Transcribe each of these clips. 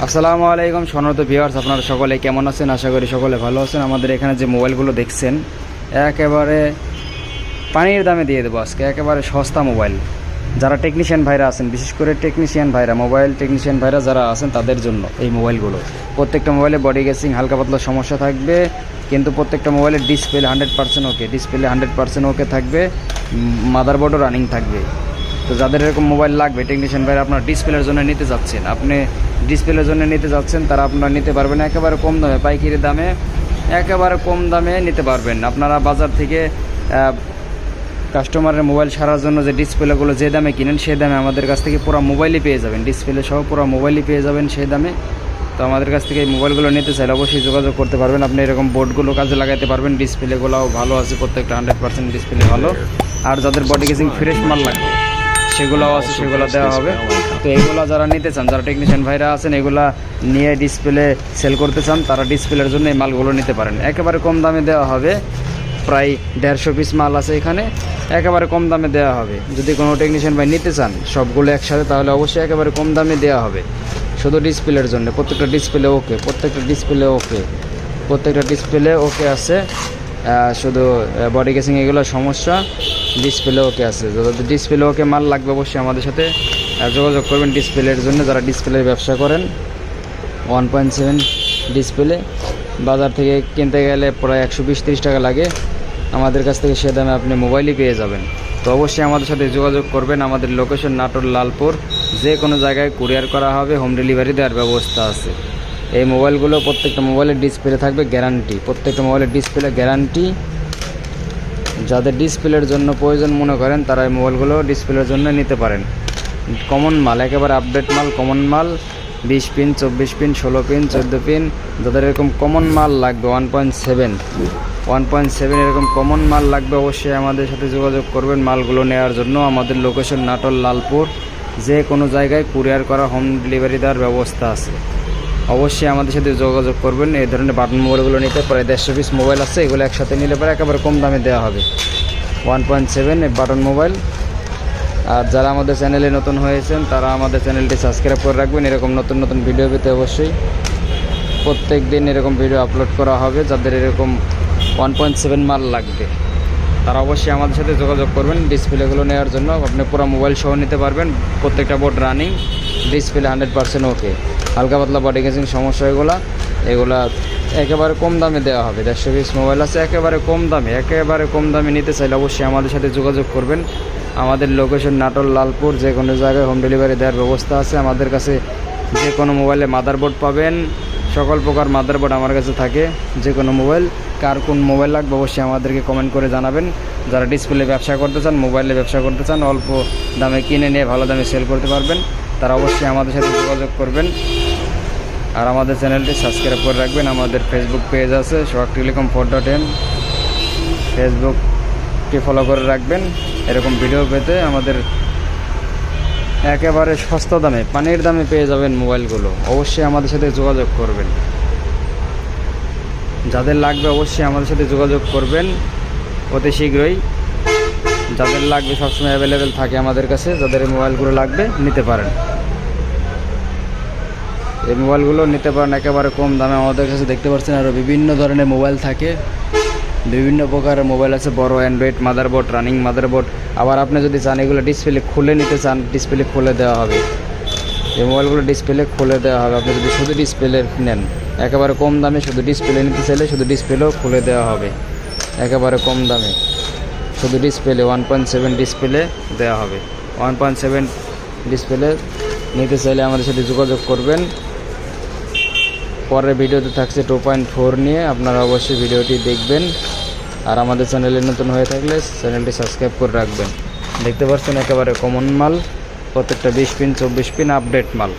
আসসালামু আলাইকুম সম্মানিত ভিউয়ার্স, আপনারা সকলে কেমন আছেন? আশা করি সকলে ভালো আছেন। আমাদের এখানে যে মোবাইলগুলো দেখছেন একেবারে পানির দামে দিয়ে দেবো আজকে, একেবারে সস্তা মোবাইল। যারা টেকনিশিয়ান ভাইরা আছেন, বিশেষ করে টেকনিশিয়ান ভাইরা, মোবাইল টেকনিশিয়ান ভাইরা যারা আছেন তাদের জন্য এই মোবাইলগুলো। প্রত্যেকটা মোবাইলে বডি গেসিং হালকা পাতলা সমস্যা থাকবে, কিন্তু প্রত্যেকটা মোবাইলের ডিসপ্লে 100% ওকে, ডিসপ্লে 100% ওকে থাকবে, মাদারবোর্ডও রানিং থাকবে। তো যাদের এরকম মোবাইল লাগবে টেকনিশিয়ান ভাইরা, আপনার ডিসপ্লের জন্য নিতে যাচ্ছেন, আপনি ডিসপ্লের জন্য নিতে যাচ্ছেন, তারা আপনারা নিতে পারবেন একেবারে কম দামে, পাইকারি দামে, একেবারে কম দামে নিতে পারবেন। আপনারা বাজার থেকে কাস্টমারের মোবাইল সারার জন্য যে ডিসপ্লেগুলো যে দামে কিনেন সেই দামে আমাদের কাছ থেকে পুরো মোবাইলই পেয়ে যাবেন, ডিসপ্লে সহ পুরো মোবাইলই পেয়ে যাবেন সেই দামে। তো আমাদের কাছ থেকে এই মোবাইলগুলো নিতে চাইলে অবশ্যই যোগাযোগ করতে পারবেন। আপনি এরকম বোর্ডগুলো কাজে লাগাতে পারবেন, ডিসপ্লেগুলোও ভালো আছে, প্রত্যেকটা 100% ডিসপ্লে ভালো। আর যাদের বডি গেসিং ফ্রেশ মাল লাগবে সেগুলোও আছে, সেগুলো দেওয়া হবে। তো এগুলো যারা নিতে চান, যারা টেকনিশিয়ান ভাইরা আছেন এগুলা নিয়ে ডিসপ্লে সেল করতে চান, তারা ডিসপ্লের জন্য এই মালগুলো নিতে পারেন। একেবারে কম দামে দেওয়া হবে, প্রায় 150 পিস মাল আছে এখানে, একেবারে কম দামে দেওয়া হবে। যদি কোনো টেকনিশিয়ান ভাই নিতে চান সবগুলো একসাথে, তাহলে অবশ্যই একেবারে কম দামে দেওয়া হবে শুধু ডিসপ্লের জন্য। প্রত্যেকটা ডিসপ্লে ওকে, প্রত্যেকটা ডিসপ্লে ওকে, প্রত্যেকটা ডিসপ্লে ওকে আছে, শুধু বডি গেসিং এগুলো সমস্যা, ডিসপ্লে ওকে আছে। যাদের ডিসপ্লে ওকে মাল লাগবে অবশ্যই আমাদের সাথে যোগাযোগ করবেন ডিসপ্লের জন্য। যারা ডিসপ্লের ব্যবসা করেন, 1.7 ডিসপ্লে বাজার থেকে কিনতে গেলে প্রায় 120-130 টাকা লাগে, আমাদের কাছ থেকে সে দামে আপনি মোবাইলই পেয়ে যাবেন। তো অবশ্যই আমাদের সাথে যোগাযোগ করবেন। আমাদের লোকেশন নাটোর লালপুর, যে কোনো জায়গায় কুরিয়ার করা হবে, হোম ডেলিভারি দেওয়ার ব্যবস্থা আছে। এই মোবাইলগুলো প্রত্যেকটা মোবাইলের ডিসপ্লে থাকবে গ্যারান্টি, প্রত্যেকটা মোবাইলের ডিসপ্লে গ্যারান্টি। যাদের ডিসপ্লের জন্য প্রয়োজন মনে করেন তারা এই মোবাইলগুলো ডিসপ্লের জন্য নিতে পারেন। কমন মাল, একেবারে আপডেট মাল, কমন মাল, 20 পিন, 24 পিন, 16 পিন, 14 পিন। যাদের এরকম কমন মাল লাগবে 1.7 এরকম কমন মাল লাগবে, অবশ্যই আমাদের সাথে যোগাযোগ করবেন মালগুলো নেওয়ার জন্য। আমাদের লোকেশন নাটোর লালপুর, যে কোনো জায়গায় কুরিয়ার করা, হোম ডেলিভারি দেওয়ার ব্যবস্থা আছে। অবশ্যই আমাদের সাথে যোগাযোগ করবেন। এই ধরনের বাটন মোবাইলগুলো নিতে প্রায় 150 পিস মোবাইল আছে, এগুলো একসাথে নিলে পরে একেবারে কম দামে দেওয়া হবে। 1.7 বাটন মোবাইল। আর যারা আমাদের চ্যানেলে নতুন হয়েছেন তারা আমাদের চ্যানেলটি সাবস্ক্রাইব করে রাখবেন। এরকম নতুন নতুন ভিডিও পেতে অবশ্যই প্রত্যেক দিন এরকম ভিডিও আপলোড করা হবে। যাদের এরকম 1.7 মাল লাগবে তারা অবশ্যই আমাদের সাথে যোগাযোগ করবেন ডিসপ্লেগুলো নেওয়ার জন্য। আপনি পুরো মোবাইল সহ নিতে পারবেন, প্রত্যেকটা বোর্ড রানিং, ডিসপ্লে 100% ওকে, হালকা পাতলা বডি গেসিং সমস্যা এগুলা একেবারে কম দামে দেওয়া হবে। 150 পিস মোবাইল আছে, একেবারে কম দামে, একেবারে কম দামে নিতে চাইলে অবশ্যই আমাদের সাথে যোগাযোগ করবেন। আমাদের লোকেশন নাটোর লালপুর, যে কোনো জায়গায় হোম ডেলিভারি দেওয়ার ব্যবস্থা আছে। আমাদের কাছে যে কোনো মোবাইলে মাদারবোর্ড পাবেন, সকল প্রকার মাদারবোর্ড আমার কাছে থাকে। যে কোনো মোবাইল, কার কোন মোবাইল লাগবে অবশ্যই আমাদেরকে কমেন্ট করে জানাবেন। যারা ডিসপ্লে ব্যবসা করতে চান, মোবাইলে ব্যবসা করতে চান, অল্প দামে কিনে নিয়ে ভালো দামে সেল করতে পারবেন, তারা অবশ্যই আমাদের সাথে যোগাযোগ করবেন। আর আমাদের চ্যানেলটি সাবস্ক্রাইব করে রাখবেন। আমাদের ফেসবুক পেজ আছে সোহাগ টেলিকম 4.m, ফেসবুকটি ফলো করে রাখবেন। এরকম ভিডিও পেতে আমাদের একেবারে সস্তা দামে, পানির দামে পেয়ে যাবেন মোবাইলগুলো। অবশ্যই আমাদের সাথে যোগাযোগ করবেন। যাদের লাগবে অবশ্যই আমাদের সাথে যোগাযোগ করবেন অতি শীঘ্রই। যাদের লাগবে সবসময় অ্যাভেলেবেল থাকে আমাদের কাছে, যাদের এই মোবাইলগুলো লাগবে নিতে পারেন, এই মোবাইলগুলো নিতে পারেন একেবারে কম দামে আমাদের কাছে। দেখতে পাচ্ছেন আরও বিভিন্ন ধরনের মোবাইল থাকে, বিভিন্ন প্রকারের মোবাইল আছে, বড় অ্যান্ড্রয়েড মাদারবোর্ড, রানিং মাদারবোর্ড। আবার আপনি যদি চান এগুলো ডিসপ্লে খুলে নিতে চান, ডিসপ্লে খুলে দেওয়া হবে। এই মোবাইলগুলো ডিসপ্লে খুলে দেওয়া হবে। আপনি যদি শুধু ডিসপ্লে নেন একেবারে কম দামে, শুধু ডিসপ্লে নিতে চাইলে শুধু ডিসপ্লেও খুলে দেওয়া হবে একেবারে কম দামে। শুধু ডিসপ্লে 1.7 ডিসপ্লে দেওয়া হবে। 1.7 ডিসপ্লে নিতে চাইলে আমাদের সাথে যোগাযোগ করবেন। পরের ভিডিওতে থাকছে 2.4 নিয়ে, আপনারা অবশ্যই ভিডিওটি দেখবেন। আর আমাদের চ্যানেলে নতুন হয়ে থাকলে চ্যানেলটি সাবস্ক্রাইব করে রাখবেন। দেখতে পাচ্ছেন একেবারে কমন মাল, প্রত্যেকটা 20 পিন, 24 পিন আপডেট মাল।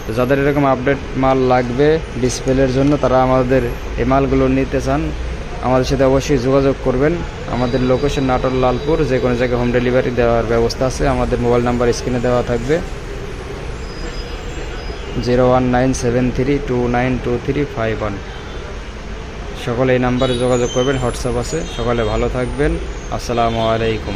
তো যাদের এরকম আপডেট মাল লাগবে ডিসপ্লের জন্য, তারা আমাদের এই মালগুলো নিতে চান, আমাদের সাথে অবশ্যই যোগাযোগ করবেন। আমাদের লোকেশন নাটোর লালপুর, যে কোনো জায়গায় হোম ডেলিভারি দেওয়ার ব্যবস্থা আছে। আমাদের মোবাইল নাম্বার স্ক্রিনে দেওয়া থাকবে, 01973292351। সকলে এই নাম্বারে যোগাযোগ করবেন, হোয়াটসঅ্যাপ আছে। সকলে ভালো থাকবেন। আসসালামু আলাইকুম।